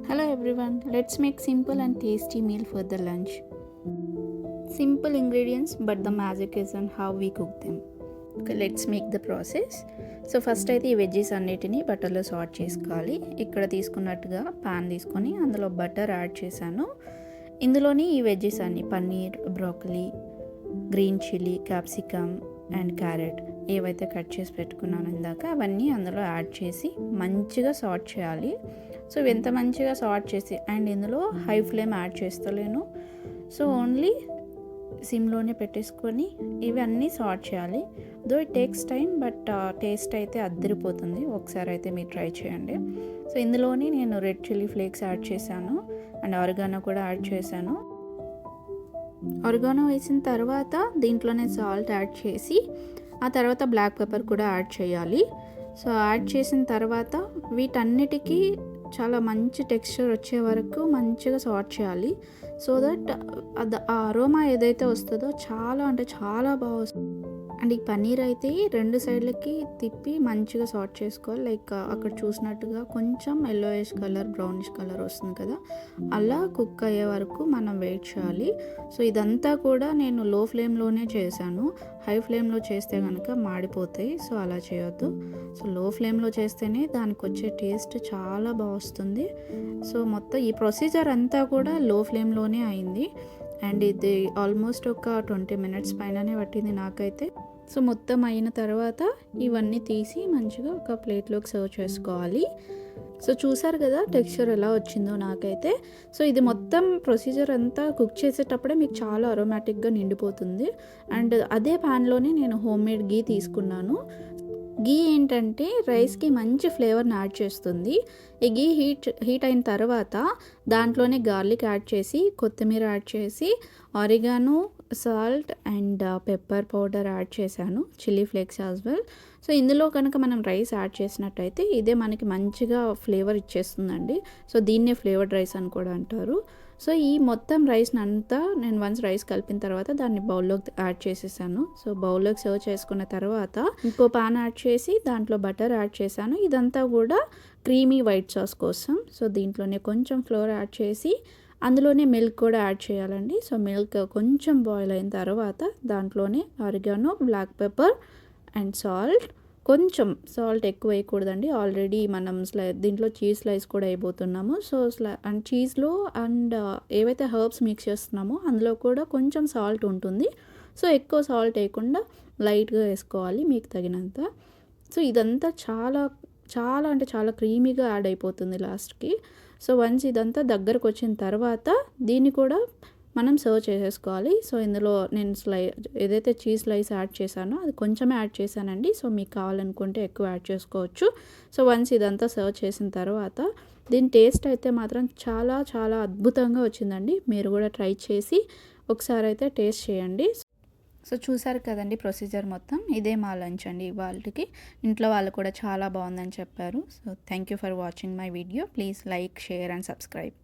Hello everyone, let's make simple and tasty meal for the lunch. Simple ingredients but the magic is on how we cook them. Okay, let's make the process. So first అయితే ఈ wedges అన్నిటిని బటర్లో సాట్ చేసుకోవాలి. ఇక్కడ తీసుకున్నట్టుగా pan తీసుకొని అందులో butter add చేశాను. ఇందులోని ఈ వెజ్జెస్ అన్ని paneer, broccoli, green chilli, capsicum and carrot ఏవైతే కట్ చేసి పెట్టుకున్నాను ఇందాక అవన్నీ అందులో యాడ్ చేసి మంచిగా సాట్ చేయాలి. సో ఎంత మంచిగా సాట్ చేసి అండ్ ఇందులో హై ఫ్లేమ్ యాడ్ చేస్తలేను. సో ఓన్లీ సిమ్లోనే పెట్టేసుకొని ఇవన్నీ సాట్ చేయాలి. Though it takes time but taste అయితే అద్దరిపోతుంది. ఒకసారి అయితే మీరు ట్రై చేయండి. సో ఇందులోని నేను రెడ్ చిల్లీ ఫ్లేక్స్ యాడ్ చేశాను అండ్ ఆరిగానో కూడా యాడ్ చేశాను. ఆరిగానో వేసిన తర్వాత దీంట్లోనే సాల్ట్ యాడ్ చేసి ఆ తర్వాత బ్లాక్ పెప్పర్ కూడా యాడ్ చేయాలి. సో యాడ్ చేసిన తర్వాత వీటన్నిటికీ చాలా మంచి టెక్స్చర్ వచ్చే వరకు మంచిగా సాట్ చేయాలి. సో దట్ ఆ అరోమా ఏదైతే వస్తుందో చాలా అంటే చాలా బాగా వస్తుంది. అండ్ ఈ పన్నీర్ అయితే రెండు సైడ్లకి తిప్పి మంచిగా సాట్ చేసుకోవాలి. లైక్ అక్కడ చూసినట్టుగా కొంచెం ఎల్లోయిష్ కలర్, బ్రౌనిష్ కలర్ వస్తుంది కదా, అలా కుక్ అయ్యే వరకు మనం వెయిట్ చేయాలి. సో ఇదంతా కూడా నేను లో ఫ్లేమ్లోనే చేశాను. హై ఫ్లేమ్లో చేస్తే కనుక మాడిపోతాయి. సో అలా చేయొద్దు. సో లో ఫ్లేమ్లో చేస్తేనే దానికి వచ్చే టేస్ట్ చాలా బాగా వస్తుంది. సో మొత్తం ఈ ప్రొసీజర్ అంతా కూడా లో ఫ్లేమ్లోనే అయింది. అండ్ ఇది ఆల్మోస్ట్ ఒక 20 minutes పైననే పట్టింది నాకైతే. సో మొత్తం అయిన తర్వాత ఇవన్నీ తీసి మంచిగా ఒక ప్లేట్లోకి సర్వ్ చేసుకోవాలి. సో చూసారు కదా టెక్స్చర్ ఎలా వచ్చిందో నాకైతే. సో ఇది మొత్తం ప్రొసీజర్ అంతా కుక్ చేసేటప్పుడే మీకు చాలా అరోమాటిక్గా నిండిపోతుంది. అండ్ అదే ప్యాన్లోనే నేను హోమ్ మేడ్ గీ తీసుకున్నాను. గీ ఏంటంటే రైస్కి మంచి ఫ్లేవర్ని యాడ్ చేస్తుంది. ఈ గీ హీట్ అయిన తర్వాత దాంట్లోనే గార్లిక్ యాడ్ చేసి, కొత్తిమీర యాడ్ చేసి, oregano, salt and pepper powder add చేశాను, chilli flakes as well. So ఇందులో కనుక మనం రైస్ యాడ్ చేసినట్టయితే ఇదే మనకి మంచిగా ఫ్లేవర్ ఇచ్చేస్తుందండి. సో దీన్నే ఫ్లేవర్డ్ రైస్ అని కూడా అంటారు. సో ఈ మొత్తం రైస్ని అంతా నేను వన్స్ రైస్ కలిపిన తర్వాత దాన్ని బౌల్లోకి యాడ్ చేసేసాను. సో బౌల్లోకి సర్వ్ చేసుకున్న తర్వాత ఇంకో పాన్ యాడ్ చేసి దాంట్లో బటర్ యాడ్ చేశాను. ఇదంతా కూడా క్రీమీ వైట్ సాస్ కోసం. సో దీంట్లోనే కొంచెం ఫ్లోర్ యాడ్ చేసి అందులోనే మిల్క్ కూడా యాడ్ చేయాలండి. సో మిల్క్ కొంచెం బాయిల్ అయిన తర్వాత దాంట్లోనే oregano, black pepper and salt, కొంచెం సాల్ట్ ఎక్కువ వేయకూడదండి. ఆల్రెడీ మనం దీంట్లో చీజ్ స్లైస్ కూడా వేయబోతున్నాము. సో అండ్ చీజ్లో అండ్ ఏవైతే హర్బ్స్ మిక్స్ చేస్తున్నామో అందులో కూడా కొంచెం సాల్ట్ ఉంటుంది. సో ఎక్కువ సాల్ట్ వేయకుండా లైట్గా వేసుకోవాలి మీకు తగినంత. సో ఇదంతా చాలా చాలా అంటే చాలా క్రీమీగా యాడ్ అయిపోతుంది లాస్ట్కి. సో వన్స్ ఇదంతా దగ్గరకు వచ్చిన తర్వాత దీన్ని కూడా మనం సర్వ్ చేసేసుకోవాలి. సో ఇందులో నేను ఏదైతే చీజ్ స్లైస్ యాడ్ చేశానో అది కొంచెమే యాడ్ చేశానండి. సో మీకు కావాలనుకుంటే ఎక్కువ యాడ్ చేసుకోవచ్చు. సో వన్స్ ఇదంతా సర్వ్ చేసిన తర్వాత దీని టేస్ట్ అయితే మాత్రం చాలా చాలా అద్భుతంగా వచ్చిందండి. మీరు కూడా ట్రై చేసి ఒకసారి అయితే టేస్ట్ చేయండి. సో చూసారు కదండి ప్రొసీజర్ మొత్తం. ఇదే మా లంచ్ అండి ఇవాళకి. ఇంట్లో వాళ్ళు కూడా చాలా బాగుందని చెప్పారు. So thank you for watching my video. Please like, share and subscribe.